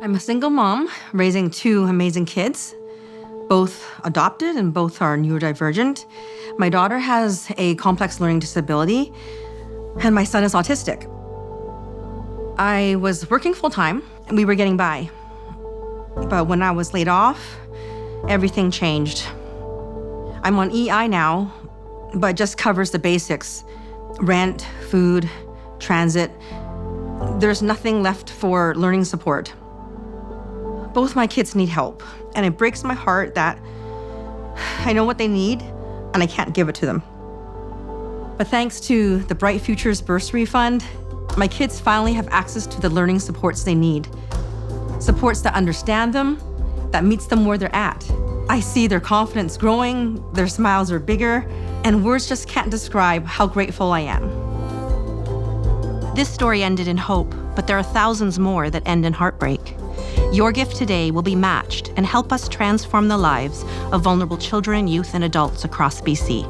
I'm a single mom raising two amazing kids, both adopted and both are neurodivergent. My daughter has a complex learning disability, and my son is autistic. I was working full-time, and we were getting by. But when I was laid off, everything changed. I'm on EI now, but it just covers the basics: rent, food, transit. There's nothing left for learning support. Both my kids need help, and it breaks my heart that I know what they need, and I can't give it to them. But thanks to the Bright Futures Bursary Fund, my kids finally have access to the learning supports they need. Supports that understand them, that meets them where they're at. I see their confidence growing, their smiles are bigger, and words just can't describe how grateful I am. This story ended in hope, but there are thousands more that end in heartbreak. Your gift today will be matched and help us transform the lives of vulnerable children, youth, and adults across BC.